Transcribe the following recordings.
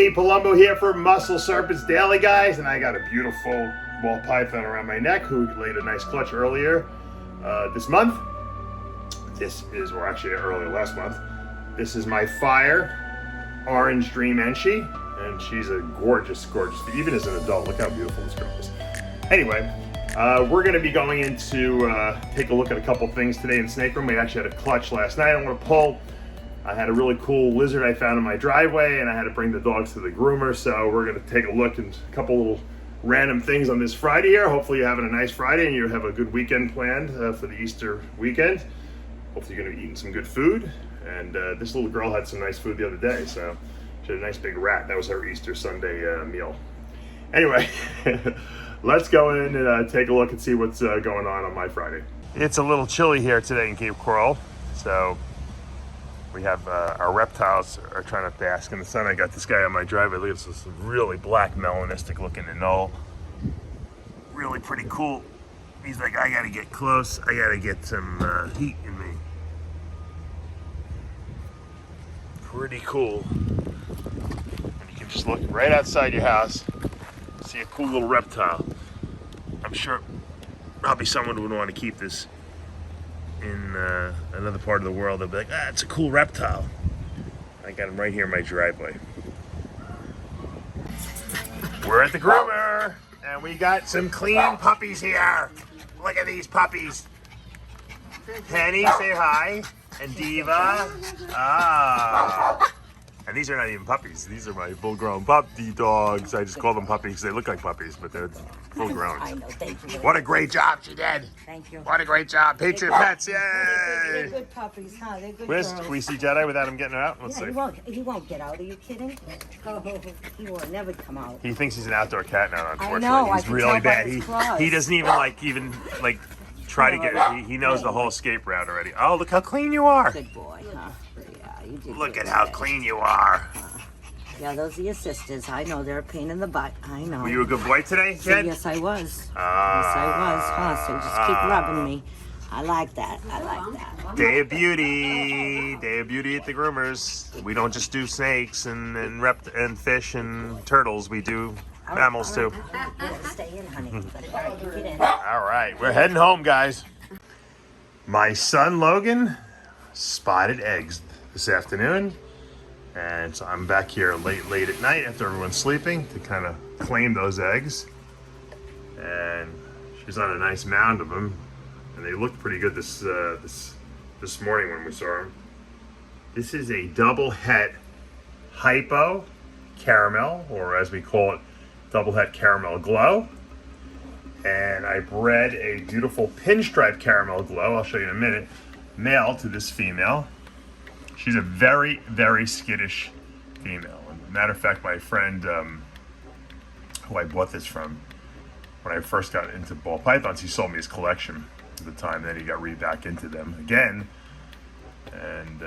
me, Palumbo here for Muscle Serpents Daily, guys, and I got a beautiful ball python around my neck who laid a nice clutch earlier this month. Or actually earlier last month. This is my Fire Orange Dream Enshi, and she's a gorgeous, even as an adult, look how beautiful this girl is. Anyway, we're going to be going into take a look at a couple things today in Snake Room. We actually had a clutch last night I want to pull. I had a really cool lizard I found in my driveway, and I had to bring the dogs to the groomer, so we're going to take a look at a couple little random things on this Friday here. Hopefully you're having a nice Friday and you have a good weekend planned for the Easter weekend. Hopefully you're going to be eating some good food. And this little girl had some nice food the other day, so she had a nice big rat. That was her Easter Sunday meal. Anyway, let's go in and take a look and see what's going on my Friday. It's a little chilly here today in Cape Coral, so we have our reptiles are trying to bask in the sun. I got this guy on my driveway. Look at this really black melanistic looking anole. Really pretty cool. He's like, I gotta get close. I gotta get some heat in me. Pretty cool. And you can just look right outside your house, see a cool little reptile. I'm sure probably someone would want to keep this in another part of the world. They'll be like, it's a cool reptile. I got him right here in my driveway. We're at the groomer, and we got some clean puppies here. Look at these puppies. Penny, say hi. And Diva. And these are not even puppies. These are my full-grown puppy dogs. I just call them puppies. They look like puppies, but they're full-grown. I know, thank you. What a great job she did. Thank you. What a great job. Patriot Pets, yay! They're good puppies, huh? They're good Where's girls. we see Jedi without him getting her out? Let's see. He won't get out. Are you kidding? Oh, he will never come out. He thinks he's an outdoor cat now, unfortunately. I know, he's really bad. He doesn't even try to get it. He knows the whole escape route already. Oh, look how clean you are. Good boy, huh? Yeah, you did. Look at how clean you are. Yeah, those are your sisters. I know they're a pain in the butt. I know. Were you a good boy today, kid? Yes, I was. Yes, I was, huh? So just keep rubbing me. I like that. Day of beauty at the groomers. We don't just do snakes and fish and turtles. We do mammals too. Stay in, honey. Get in. All right, we're heading home, guys. My son Logan spotted eggs this afternoon, and so I'm back here late at night after everyone's sleeping to kind of claim those eggs. And she's on a nice mound of them, and they looked pretty good this morning when we saw them. This is a double het hypo caramel, or as we call it, double het caramel glow. And I bred a beautiful pinstripe caramel glow, I'll show you in a minute, male to this female. She's a very, very skittish female. Matter of fact, my friend who I bought this from, when I first got into ball pythons, he sold me his collection at the time. Then he got back into them again, and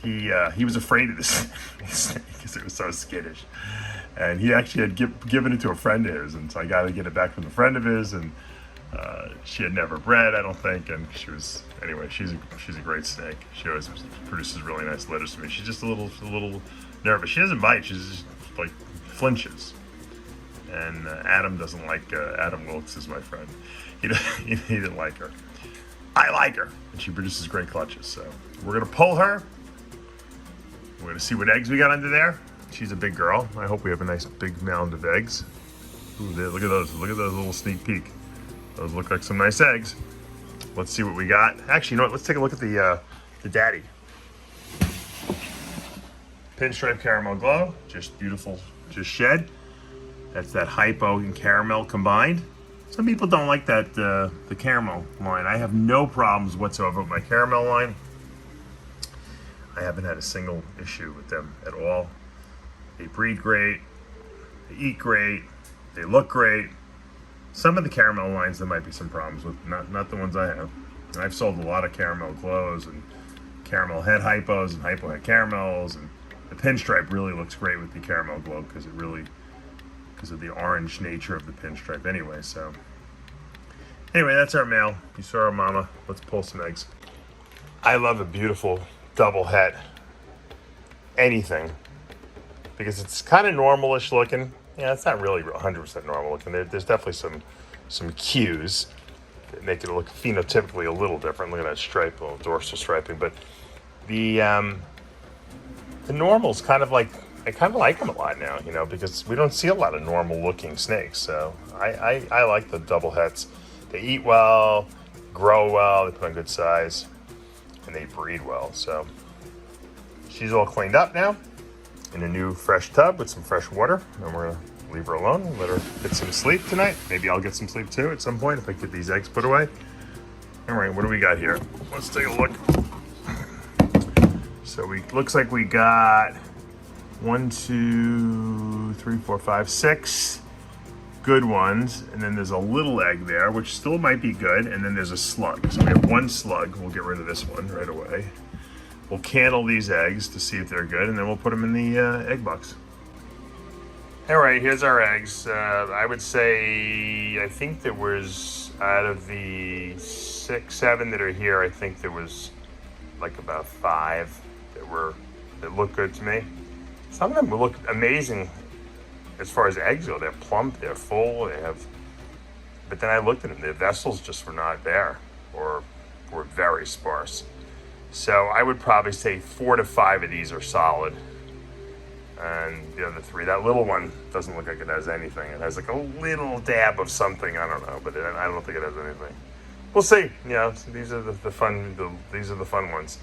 he was afraid of this snake because it was so skittish. And he actually had given it to a friend of his, and so I got to get it back from the friend of his, and she had never bred, I don't think, and she's a great snake. She always produces really nice litters to me. She's just a little nervous. She doesn't bite. She's just like flinches. And Adam doesn't like Adam Wilkes is my friend. He didn't like her. I like her, and she produces great clutches. So we're gonna pull her. We're gonna see what eggs we got under there. She's a big girl. I hope we have a nice big mound of eggs. Ooh, look at those. Look at those little sneak peek. Those look like some nice eggs. Let's see what we got. Actually, you know what? Let's take a look at the daddy. Pinstripe caramel glow, just beautiful, just shed. That's that hypo and caramel combined. Some people don't like that the caramel line. I have no problems whatsoever with my caramel line. I haven't had a single issue with them at all. They breed great, they eat great, they look great. Some of the caramel lines there might be some problems with, not the ones I have. And I've sold a lot of caramel glows and caramel head hypos and hypo head caramels, and the pinstripe really looks great with the caramel glow because of the orange nature of the pinstripe anyway. So anyway, that's our male. You saw our mama. Let's pull some eggs. I love a beautiful double het anything because it's kind of normalish looking. Yeah, it's not really 100% normal looking. There's definitely some cues that make it look phenotypically a little different. Look at that stripe, little dorsal striping. But the normal's kind of like, I kind of like them a lot now, you know, because we don't see a lot of normal looking snakes. So I like the double hets. They eat well, grow well, they put on good size, and they breed well. So she's all cleaned up now in a new fresh tub with some fresh water, and we're gonna leave her alone and let her get some sleep tonight. Maybe I'll get some sleep too at some point if I get these eggs put away. All right, what do we got here? Let's take a look. So looks like we got 1, 2, 3, 4, 5, 6 good ones, and then there's a little egg there, which still might be good, and then there's a slug. So we have one slug. We'll get rid of this one right away. We'll candle these eggs to see if they're good, and then we'll put them in the egg box. All right, here's our eggs. I would say, I think there was, out of the 6, 7 that are here, I think there was like about 5 that look good to me. Some of them look amazing as far as eggs go. They're plump, they're full, but then I looked at them, the vessels just were not there, or were very sparse. So I would probably say 4 to 5 of these are solid. And the other 3, that little one doesn't look like it has anything. It has like a little dab of something, I don't know, but I don't think it has anything. We'll see. You know, so these are the fun ones.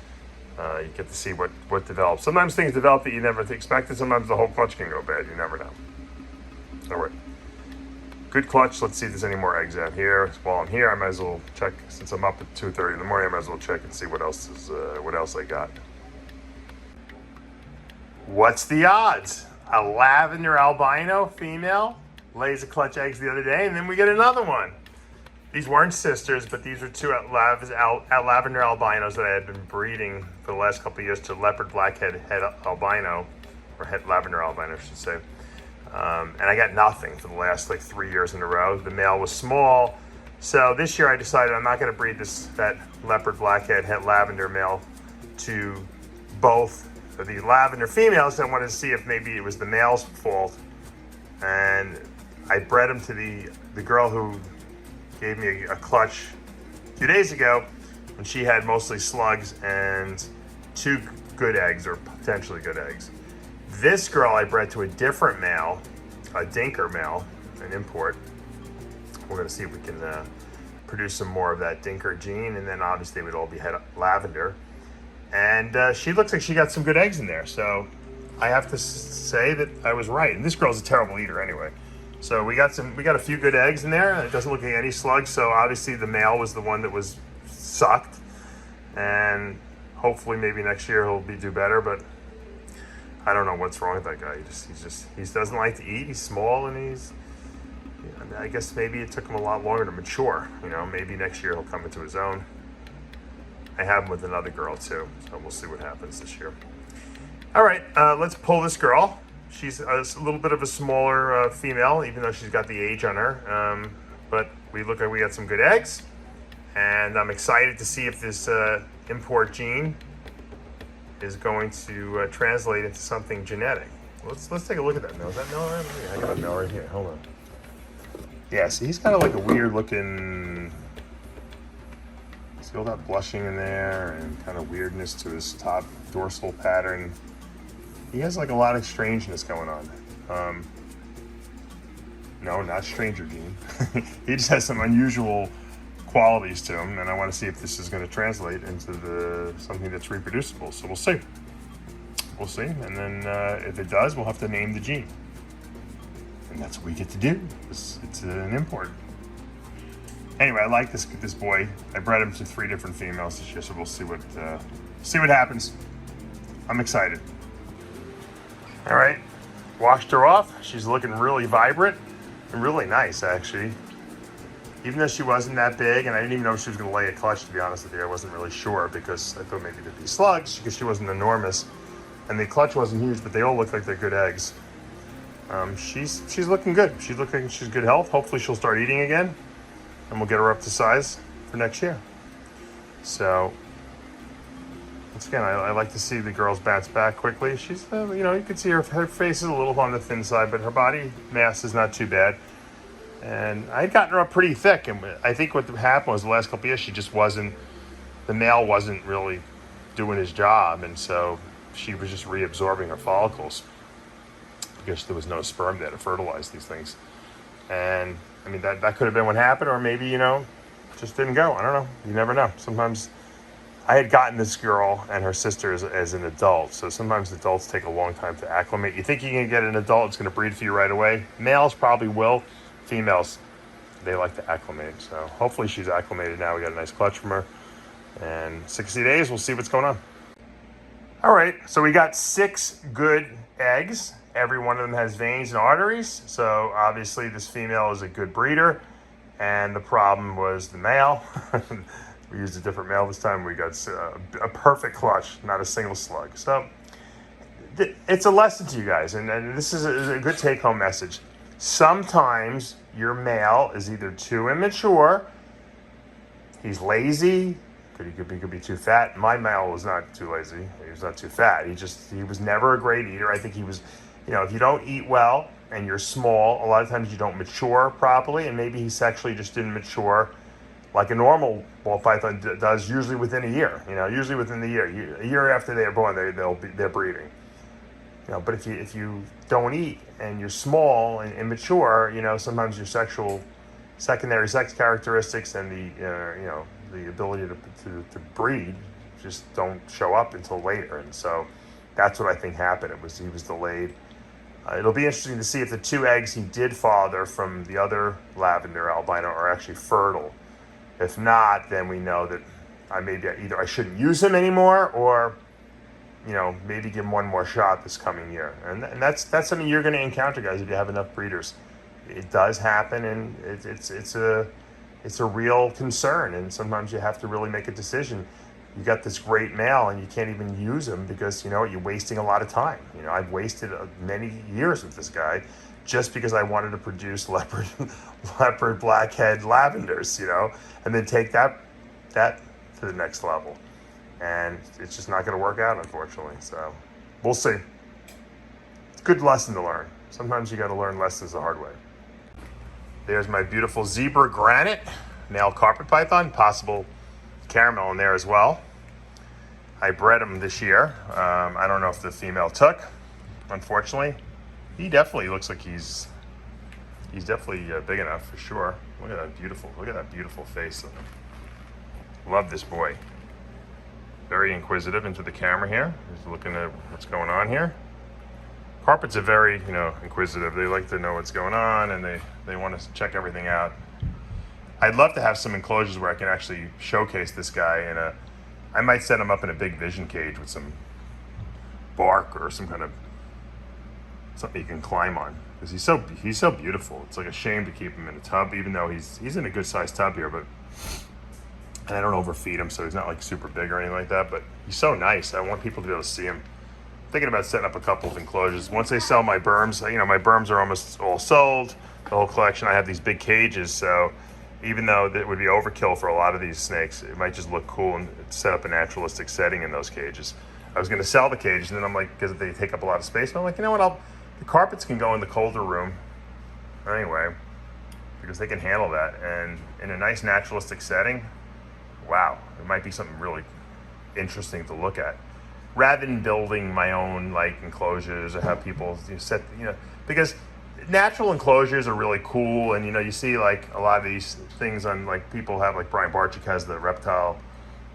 You get to see what develops. Sometimes things develop that you never expected. Sometimes the whole clutch can go bad. You never know. All right. Good clutch. Let's see if there's any more eggs out here. While I'm here, I might as well check. Since I'm up at 2:30 in the morning, I might as well check and see what else I got. What's the odds? A lavender albino female lays a clutch eggs the other day, and then we get another one. These weren't sisters, but these were 2 lavender albinos that I had been breeding for the last couple of years to leopard blackhead head albino, or head lavender albino, I should say. And I got nothing for the last like 3 years in a row. The male was small, so this year I decided I'm not going to breed that leopard blackhead head lavender male to both of the lavender females. I wanted to see if maybe it was the male's fault, and I bred them to the girl who gave me a clutch a few days ago, when she had mostly slugs and 2 good eggs, or potentially good eggs. This girl I bred to a different male, a dinker male, an import. We're going to see if we can produce some more of that dinker gene, and then obviously it would all be head lavender. And she looks like she got some good eggs in there, so I have to say that I was right. And this girl's a terrible eater anyway. So we got a few good eggs in there. It doesn't look like any slugs, so obviously the male was the one that was sucked. And hopefully maybe next year he'll do better, but I don't know what's wrong with that guy. He doesn't like to eat. He's small, and I guess maybe it took him a lot longer to mature. You know, maybe next year he'll come into his own. I have him with another girl too, so we'll see what happens this year. All right, let's pull this girl. She's a little bit of a smaller female, even though she's got the age on her. But we look like we got some good eggs, and I'm excited to see if this import gene is going to translate into something genetic. Let's take a look at that male. Is that male right here? I got a male right here. Hold on. Yeah, see, he's kind of like a weird looking. See all that blushing in there and kind of weirdness to his top dorsal pattern. He has like a lot of strangeness going on. No, not stranger gene. He just has some unusual qualities to him, and I want to see if this is going to translate into something that's reproducible. So we'll see. We'll see, and then if it does, we'll have to name the gene, and that's what we get to do. It's an import. Anyway, I like this boy. I bred him to 3 different females this year, so we'll see what happens. I'm excited. All right, washed her off. She's looking really vibrant and really nice, actually. Even though she wasn't that big, and I didn't even know if she was going to lay a clutch, to be honest with you. I wasn't really sure, because I thought maybe there'd be slugs, because she wasn't enormous. And the clutch wasn't huge, but they all look like they're good eggs. She's looking good. She's looking, she's good health. Hopefully she'll start eating again, and we'll get her up to size for next year. So once again, I like to see the girls bounce back quickly. She's, you know, you can see her face is a little on the thin side, but her body mass is not too bad. And I had gotten her up pretty thick, and I think what happened was the last couple of years she just wasn't, the male wasn't really doing his job, and so she was just reabsorbing her follicles because there was no sperm there to fertilize these things. And I mean, that could have been what happened, or maybe, you know, just didn't go. I don't know. You never know. Sometimes I had gotten this girl and her sister as an adult, so sometimes adults take a long time to acclimate. You think you can get an adult, it's going to breed for you right away. Males probably will. Females, they like to acclimate. So hopefully she's acclimated now. We got a nice clutch from her. And 60 days, we'll see what's going on. All right, so we got 6 good eggs. Every one of them has veins and arteries. So obviously this female is a good breeder. And the problem was the male. We used a different male this time. We got a perfect clutch, not a single slug. So it's a lesson to you guys. And this is a good take-home message. Sometimes your male is either too immature, he's lazy, he could be too fat. My male was not too lazy. He was not too fat. He was never a great eater. I think he was, you know, if you don't eat well and you're small, a lot of times you don't mature properly, and maybe he sexually just didn't mature like a normal ball python does, usually within a year. You know, usually within the year. A year after they are born, they're breeding. You know, but if you don't eat and you're small and immature, you know, sometimes your secondary sex characteristics and the ability to breed just don't show up until later. And so that's what I think happened. He was delayed. It'll be interesting to see if the 2 eggs he did father from the other lavender albino are actually fertile. If not, then we know that either I shouldn't use him anymore, or, you know, maybe give him one more shot this coming year. And that's something you're going to encounter, guys, if you have enough breeders. It does happen, and it's a real concern. And sometimes you have to really make a decision. You got this great male, and you can't even use him because, you know, you're wasting a lot of time. You know, I've wasted many years with this guy just because I wanted to produce leopard blackhead lavenders, you know, and then take that to the next level. And it's just not going to work out, unfortunately. So we'll see. Good lesson to learn. Sometimes you got to learn lessons the hard way. There's my beautiful zebra granite male carpet python, possible caramel in there as well. I bred him this year. I don't know if the female took, unfortunately. He definitely looks like he's definitely big enough for sure. Look at that beautiful face. Love this boy. Very inquisitive into the camera here. He's looking at what's going on here. Carpets are very, you know, inquisitive. They like to know what's going on, and they want to check everything out. I'd love to have some enclosures where I can actually showcase this guy I might set him up in a big vision cage with some bark or some kind of something he can climb on, because he's so beautiful. It's like a shame to keep him in a tub, even though he's in a good sized tub here, but and I don't overfeed him, so he's not like super big or anything like that, but he's so nice. I want people to be able to see him. I'm thinking about setting up a couple of enclosures. Once they sell my berms, you know, my berms are almost all sold, the whole collection. I have these big cages, so even though that would be overkill for a lot of these snakes, it might just look cool and set up a naturalistic setting in those cages. I was going to sell the cages, and then I'm like, because they take up a lot of space, and I'm like, you know what, the carpets can go in the colder room anyway, because they can handle that. And in a nice naturalistic setting, wow, it might be something really interesting to look at, rather than building my own like enclosures or have people set, you know, because natural enclosures are really cool. And, you know, you see like a lot of these things on, like, people have, like Brian Barczyk has the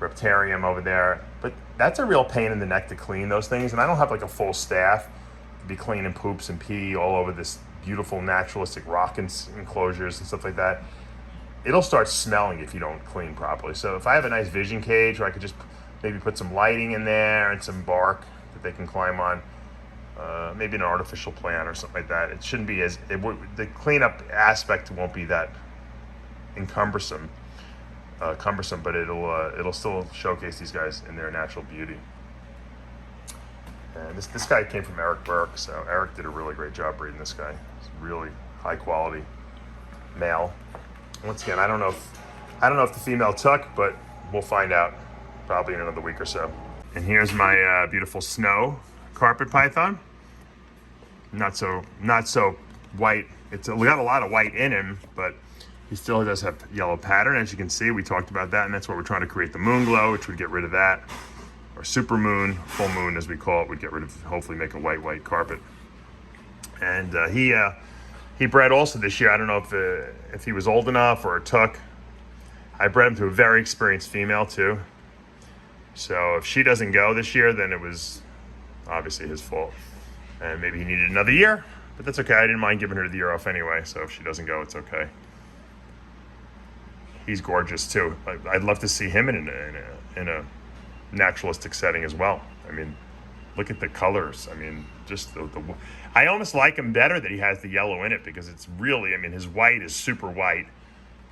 reptarium over there, but that's a real pain in the neck to clean those things. And I don't have like a full staff to be cleaning poops and pee all over this beautiful naturalistic rock enclosures and stuff like that. It'll start smelling if you don't clean properly. So if I have a nice vision cage where I could just maybe put some lighting in there and some bark that they can climb on, maybe an artificial plant or something like that, it shouldn't be the cleanup aspect won't be that cumbersome, but it'll still showcase these guys in their natural beauty. And this guy came from Eric Burke, so Eric did a really great job breeding this guy. It's really high quality male. Once again, I don't know if the female took, but we'll find out probably in another week or so. And here's my beautiful snow carpet python. Not so white. It's got a lot of white in him, but he still does have yellow pattern. As you can see, we talked about that, and that's what we're trying to create. The moon glow, which would get rid of that, or super moon, full moon as we call it, would get rid of, hopefully make a white carpet. And he bred also this year. I don't know if he was old enough or it took. I bred him to a very experienced female too. So if she doesn't go this year, then it was obviously his fault. And maybe he needed another year, but that's okay. I didn't mind giving her the year off anyway, so if she doesn't go, it's okay. He's gorgeous too. I'd love to see him in a naturalistic setting as well. I mean, look at the colors. I mean, just I almost like him better that he has the yellow in it, because it's really, I mean, his white is super white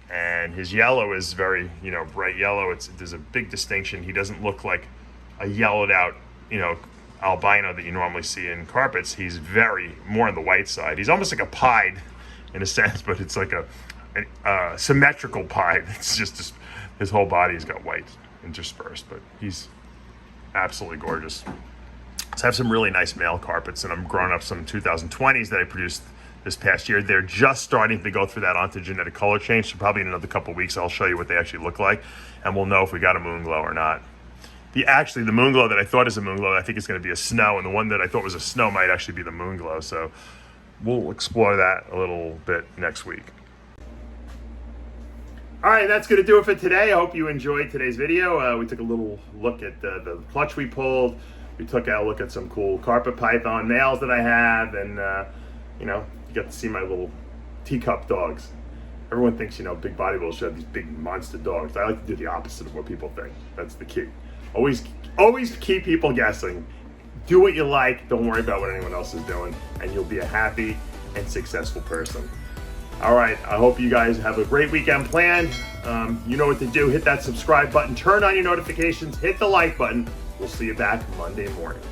and his yellow is very, bright yellow. There's a big distinction. He doesn't look like a yellowed out, albino that you normally see in carpets. He's very more on the white side. He's almost like a pied in a sense, but it's like a symmetrical pied. It's just his whole body's got white interspersed, but he's absolutely gorgeous. So I have some really nice male carpets, and I'm growing up some 2020s that I produced this past year. They're just starting to go through that ontogenetic color change, so probably in another couple of weeks I'll show you what they actually look like, and we'll know if we got a moon glow or not. The moon glow that I thought is a moon glow, I think it's going to be a snow, and the one that I thought was a snow might actually be the moon glow, so we'll explore that a little bit next week. All right, that's going to do it for today. I hope you enjoyed today's video. We took a little look at the clutch we pulled. We took a look at some cool carpet python males that I have, and you got to see my little teacup dogs. Everyone thinks, big bodybuilders should have these big monster dogs. I like to do the opposite of what people think. That's the key. Always keep people guessing. Do what you like. Don't worry about what anyone else is doing, and you'll be a happy and successful person. All right, I hope you guys have a great weekend planned. You know what to do. Hit that subscribe button, turn on your notifications, hit the like button. We'll see you back Monday morning.